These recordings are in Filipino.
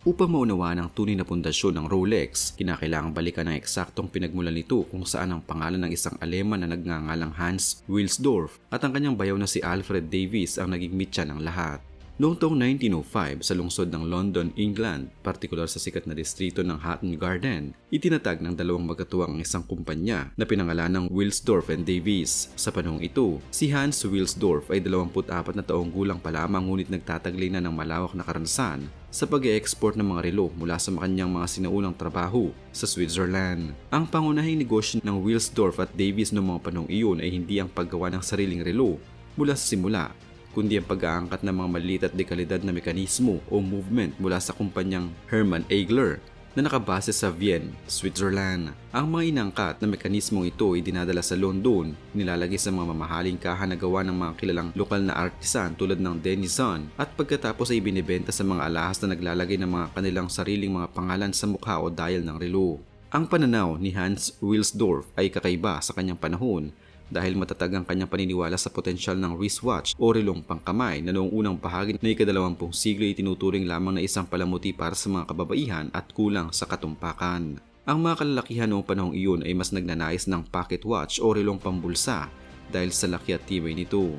Upang maunawaan ang tunay na pundasyon ng Rolex, kinakailangang balikan ang eksaktong pinagmulan nito kung saan ang pangalan ng isang Aleman na nagngangalang Hans Wilsdorf at ang kanyang bayaw na si Alfred Davis ang naging mitya ng lahat. Noong taong 1905 sa lungsod ng London, England, partikular sa sikat na distrito ng Hatton Garden, itinatag ng dalawang magkatuwang ang isang kumpanya na pinangalan ng Wilsdorf and Davies. Sa panahong ito, si Hans Wilsdorf ay 24 na taong gulang pa lamang ngunit nagtataglay na ng malawak na karanasan sa pag-e-export ng mga relo mula sa kanyang mga sinaunang trabaho sa Switzerland. Ang pangunahing negosyo ng Wilsdorf at Davies noong mga panahong iyon ay hindi ang paggawa ng sariling relo mula sa simula, kundi ang pag-aangkat ng mga maliit at dekalidad na mekanismo o movement mula sa kumpanyang Hermann Eigler na nakabase sa Vienne, Switzerland. Ang mga inangkat na mekanismong ito ay dinadala sa London, nilalagay sa mga mamahaling kaha na gawa ng mga kilalang lokal na artisan tulad ng Denizon at pagkatapos ay binibenta sa mga alahas na naglalagay ng mga kanilang sariling mga pangalan sa mukha o dial ng relo. Ang pananaw ni Hans Wilsdorf ay kakaiba sa kanyang panahon dahil matatag ang kanyang paniniwala sa potensyal ng wristwatch o relong pangkamay na noong unang bahagi ng ika-20 siglo ay tinuturing lamang na isang palamuti para sa mga kababaihan at kulang sa katumpakan. Ang mga kalalakihan noong panahong iyon ay mas nagnanais ng pocket watch o relong pambulsa dahil sa laki at tibay nito.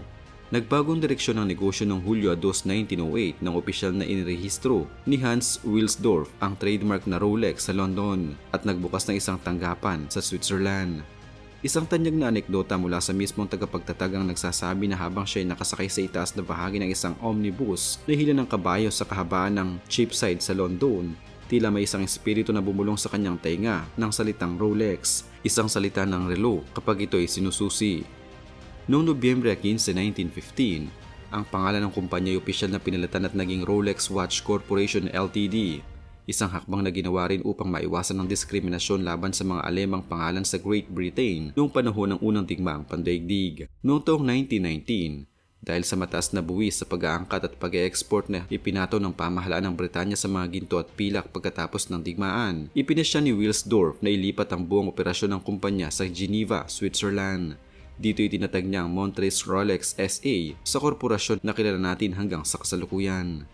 Nagbagong direksyon ng negosyo noong Hulyo 2, 1908 nang opisyal na inirehistro ni Hans Wilsdorf ang trademark na Rolex sa London at nagbukas ng isang tanggapan sa Switzerland. Isang tanyag na anekdota mula sa mismong tagapagtatag ang nagsasabi na habang siya ay nakasakay sa itaas na bahagi ng isang omnibus na hila ng kabayo sa kahabaan ng Cheapside sa London, tila may isang espiritu na bumulong sa kanyang tainga ng salitang Rolex, isang salita ng relo kapag ito ay sinususi. Noong Nobyembre 15, 1915, ang pangalan ng kumpanya ay opisyal na pinalitan at naging Rolex Watch Corporation Ltd. Isang hakbang na ginawa rin upang maiwasan ang diskriminasyon laban sa mga Alemang pangalan sa Great Britain noong panahon ng unang digmaang pandaigdig. Noong taong 1919, dahil sa mataas na buwis sa pag-aangkat at pag-e-export na ipinato ng pamahalaan ng Britanya sa mga ginto at pilak pagkatapos ng digmaan, ipinasya ni Wilsdorf na ilipat ang buong operasyon ng kumpanya sa Geneva, Switzerland. Dito itinatag niya ang Montres Rolex SA sa korporasyon na kilala natin hanggang sa kasalukuyan.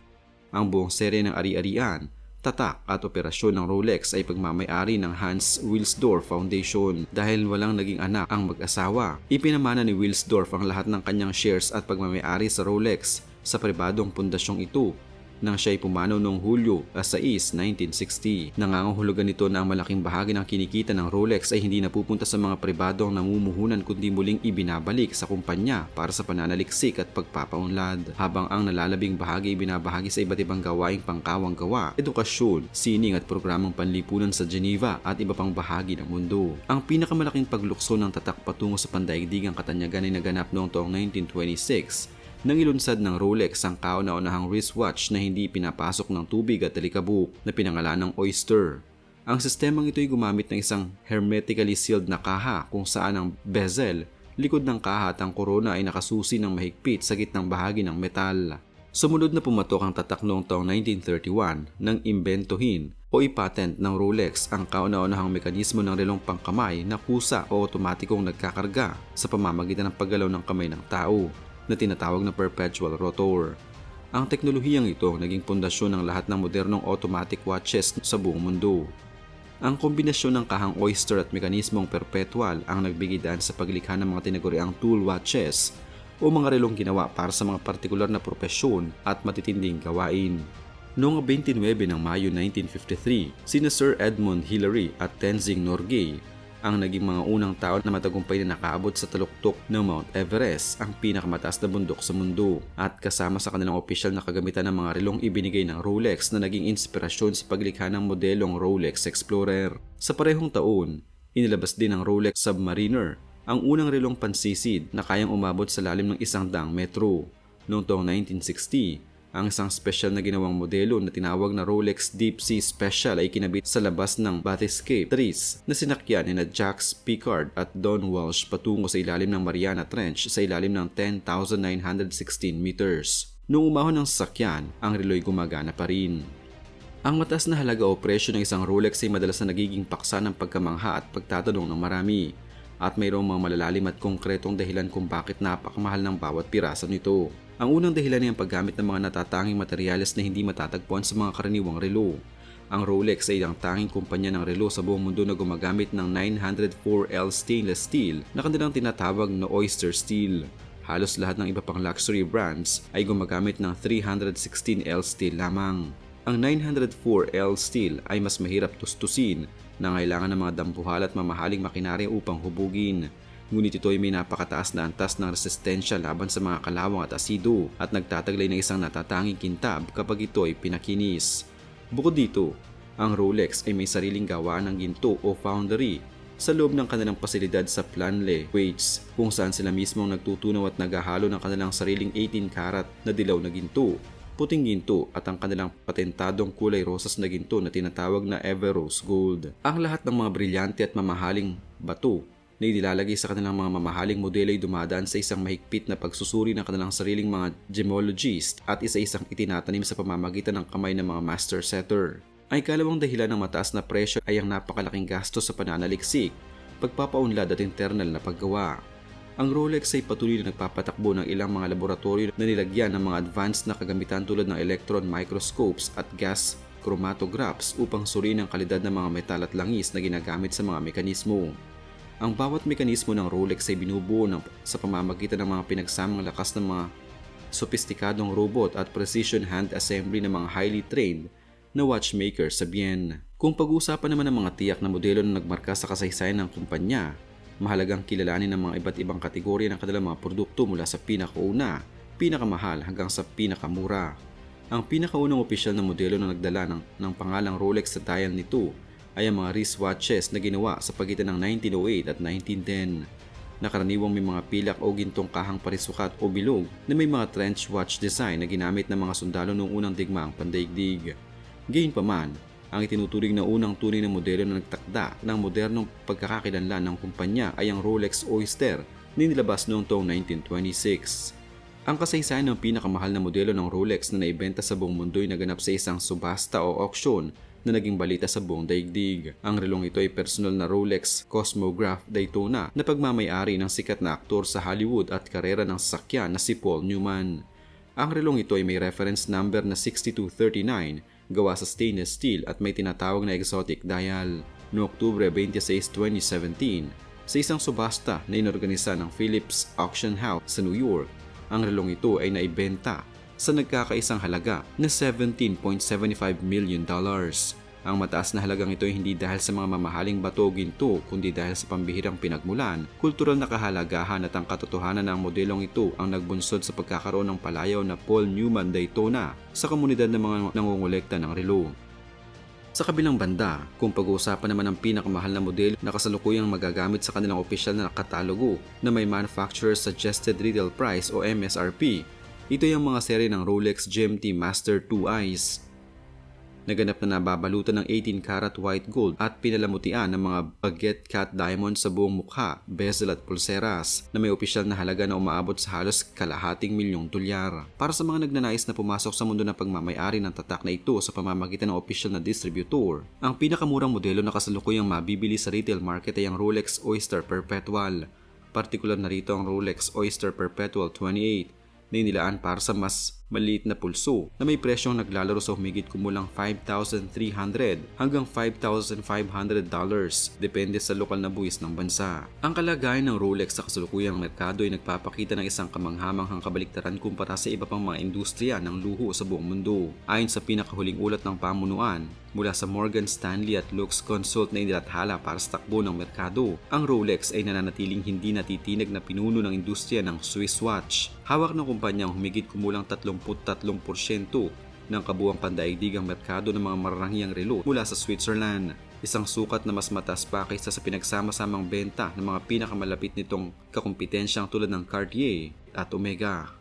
Ang buong serye ng ari-arian, tatak at operasyon ng Rolex ay pagmamay-ari ng Hans Wilsdorf Foundation dahil walang naging anak ang mag-asawa. Ipinamana ni Wilsdorf ang lahat ng kanyang shares at pagmamay-ari sa Rolex sa pribadong pundasyong ito nang siya ay pumanaw noong Hulyo 6, 1960. Nangangahulugan nito na ang malaking bahagi ng kinikita ng Rolex ay hindi napupunta sa mga pribadong namumuhunan kundi muling ibinabalik sa kumpanya para sa pananaliksik at pagpapaunlad, habang ang nalalabing bahagi ay binabahagi sa iba't ibang gawaing pangkawang gawa, edukasyon, sining at programang panlipunan sa Geneva at iba pang bahagi ng mundo. Ang pinakamalaking paglukso ng tatak patungo sa pandaigdigang katanyagan ay naganap noong taong 1926 nang ilunsad ng Rolex ang kauna-unahang wristwatch na hindi pinapasok ng tubig at alikabok na pinangalan ng Oyster. Ang sistemang ito ay gumamit ng isang hermetically sealed na kaha kung saan ang bezel, likod ng kaha at ang korona ay nakasusi ng mahigpit sa gitnang bahagi ng metal. Sumunod na pumatok ang tatak noong taong 1931 nang imbentohin o ipatent ng Rolex ang kauna-unahang mekanismo ng relong pangkamay na kusa o otomatikong nagkakarga sa pamamagitan ng paggalaw ng kamay ng tao na tinatawag na perpetual rotor. Ang teknolohiyang ito naging pundasyon ng lahat ng modernong automatic watches sa buong mundo. Ang kombinasyon ng kahang Oyster at mekanismong perpetual ang nagbigay daan sa paglikha ng mga tinaguriang tool watches o mga relong ginawa para sa mga partikular na propesyon at matitinding gawain. Noong 29 ng Mayo 1953, sina Sir Edmund Hillary at Tenzing Norgay ang naging mga unang tao na matagumpay na nakaabot sa taluktok ng Mount Everest, ang pinakamataas na bundok sa mundo, at kasama sa kanilang opisyal na kagamitan ng mga relong ibinigay ng Rolex na naging inspirasyon sa paglikha ng modelong Rolex Explorer. Sa parehong taon, inilabas din ng Rolex Submariner, ang unang relong pansisid na kayang umabot sa lalim ng 100 metro. Noong taong 1960, ang isang special na ginawang modelo na tinawag na Rolex Deep Sea Special ay kinabit sa labas ng Bathyscaphe Trees na sinakyan ni Jacques Piccard at Don Walsh patungo sa ilalim ng Mariana Trench sa ilalim ng 10,916 meters. Noong umahon ng sasakyan, ang reloy gumagana pa rin. Ang mataas na halaga o presyo ng isang Rolex ay madalas na nagiging paksa ng pagkamangha at pagtatanong ng marami, at mayroong mga malalalim at konkretong dahilan kung bakit napakamahal ng bawat piraso nito. Ang unang dahilan ay ang paggamit ng mga natatanging materyales na hindi matatagpuan sa mga karaniwang relo. Ang Rolex ay ang tanging kumpanya ng relo sa buong mundo na gumagamit ng 904L stainless steel na kanilang tinatawag na oyster steel. Halos lahat ng iba pang luxury brands ay gumagamit ng 316L steel lamang. Ang 904L steel ay mas mahirap tustusin na kailangan ng mga dampuhal at mamahaling makinarya upang hubugin. Ngunit ito ay may napakataas na antas ng resistensya laban sa mga kalawang at asido at nagtataglay ng isang natatanging kintab kapag ito ay pinakinis. Bukod dito, ang Rolex ay may sariling gawaan ng ginto o foundry sa loob ng kanilang pasilidad sa Planle, Kuwait, kung saan sila mismo ang nagtutunaw at naghahalo ng kanilang sariling 18 karat na dilaw na ginto, puting ginto at ang kanilang patentadong kulay rosas na ginto na tinatawag na Everose Gold. Ang lahat ng mga brilyante at mamahaling bato na inilalagay sa kanilang mga mamahaling modelo ay dumadaan sa isang mahigpit na pagsusuri ng kanilang sariling mga gemologist at isa-isang itinatanim sa pamamagitan ng kamay ng mga master setter. Ang ikalawang dahilan ng mataas na presyo ay ang napakalaking gasto sa pananaliksik, pagpapaunlad at internal na paggawa. Ang Rolex ay patuloy na nagpapatakbo ng ilang mga laboratorio na nilagyan ng mga advanced na kagamitan tulad ng electron microscopes at gas chromatographs upang suriin ang kalidad ng mga metal at langis na ginagamit sa mga mekanismo. Ang bawat mekanismo ng Rolex ay binubuo sa pamamagitan ng mga pinagsamang lakas ng mga sopistikadong robot at precision hand assembly ng mga highly trained na watchmaker sa Bien. Kung pag-uusapan naman ng mga tiyak na modelo na nagmarka sa kasaysayan ng kumpanya, mahalagang kilalanin ng mga iba't ibang kategorya ng kanilang mga produkto mula sa pinakauna, pinakamahal hanggang sa pinakamura. Ang pinakaunang opisyal na modelo na nagdala ng pangalang Rolex sa dial nito ay ang mga wristwatches na ginawa sa pagitan ng 1908 at 1910 na karaniwang may mga pilak o gintong kahang parisukat o bilog na may mga trench watch design na ginamit ng mga sundalo noong unang digmaang pandaigdig. Gayunpaman, ang itinuturing na unang tunay na modelo na nagtakda ng modernong pagkakakilanlan ng kumpanya ay ang Rolex Oyster na nilabas noong taong 1926. Ang kasaysayan ng pinakamahal na modelo ng Rolex na naibenta sa buong mundo ay naganap sa isang subasta o auction na naging balita sa buong daigdig. Ang relong ito ay personal na Rolex Cosmograph Daytona na pagmamay-ari ng sikat na aktor sa Hollywood at karera ng sasakyan na si Paul Newman. Ang relong ito ay may reference number na 6239, gawa sa stainless steel at may tinatawag na exotic dial. Noong Oktubre 26, 2017, sa isang subasta na inorganisa ng Phillips Auction House sa New York, ang relong ito ay naibenta sa nagkakaisang halaga na $17.75 million. Ang mataas na halagang ito ay hindi dahil sa mga mamahaling bato o ginto kundi dahil sa pambihirang pinagmulan, kultural na kahalagahan at ang katotohanan na ang modelong ito ang nagbunsod sa pagkakaroon ng palayaw na Paul Newman Daytona sa komunidad ng mga nangongolekta ng relo. Sa kabilang banda, kung pag-uusapan naman ang pinakamahal na modelo na kasalukuyang magagamit sa kanilang opisyal na katalogo na may Manufacturer's Suggested Retail Price o MSRP, ito ay ang mga seri ng Rolex GMT Master 2 Eyes. Naganap na nababalutan ng 18 karat white gold at pinalamutian ng mga baguette cut diamond sa buong mukha, bezel at pulseras na may opisyal na halaga na umaabot sa halos $250 million. Para sa mga nagnanais na pumasok sa mundo ng pagmamay-ari ng tatak na ito sa pamamagitan ng opisyal na distributor, ang pinakamurang modelo na kasalukuyang mabibili sa retail market ay ang Rolex Oyster Perpetual. Partikular na rito ang Rolex Oyster Perpetual 28 na inilaan para sa mas maliit na pulso na may presyong naglalaro sa humigit kumulang $5,300 hanggang $5,500 depende sa lokal na buwis ng bansa. Ang kalagayan ng Rolex sa kasalukuyang merkado ay nagpapakita ng isang kamanghamanghang kabaliktaran kumpara sa iba pang mga industriya ng luho sa buong mundo. Ayon sa pinakahuling ulat ng pamunuan mula sa Morgan Stanley at Lux Consult na inilathala para sa takbo ng merkado, ang Rolex ay nananatiling hindi natitinag na pinuno ng industriya ng Swiss watch. Hawak ng kumpanya ang humigit kumulang 33% ng kabuuang pandaigdigang merkado ng mga mararangihang relo mula sa Switzerland. Isang sukat na mas mataas pa kaysa sa pinagsama-samang benta ng mga pinakamalapit nitong kakumpetensyang tulad ng Cartier at Omega.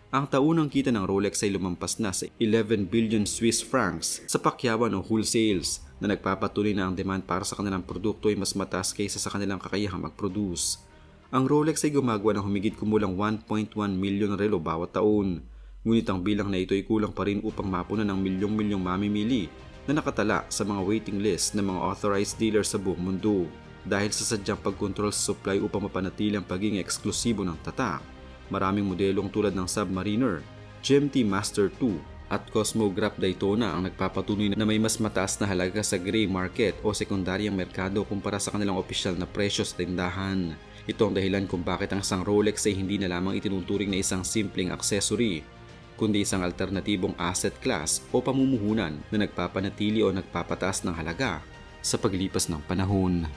Ang taunang kita ng Rolex ay lumampas na sa 11 billion Swiss francs sa pakyawan o wholesales na nagpapatuloy na ang demand para sa kanilang produkto ay mas mataas kaysa sa kanilang kakayahang mag-produce. Ang Rolex ay gumagawa ng humigit kumulang 1.1 milyon relo bawat taon. Ngunit ang bilang na ito ay kulang pa rin upang mapunan ng milyong-milyong mamimili na nakatala sa mga waiting list ng mga authorized dealers sa buong mundo. Dahil sa sadyang pagkontrol sa supply upang mapanatili ang pagiging eksklusibo ng tatak, maraming modelong tulad ng Submariner GMT Master 2 at Cosmograph Daytona ang nagpapatunay na may mas mataas na halaga sa gray market o sekundaryang merkado kumpara sa kanilang opisyal na presyo sa tindahan. Ito ang dahilan kung bakit ang isang Rolex ay hindi na lamang itinuturing na isang simpleng accessory, kundi isang alternatibong asset class o pamumuhunan na nagpapanatili o nagpapataas ng halaga sa paglipas ng panahon.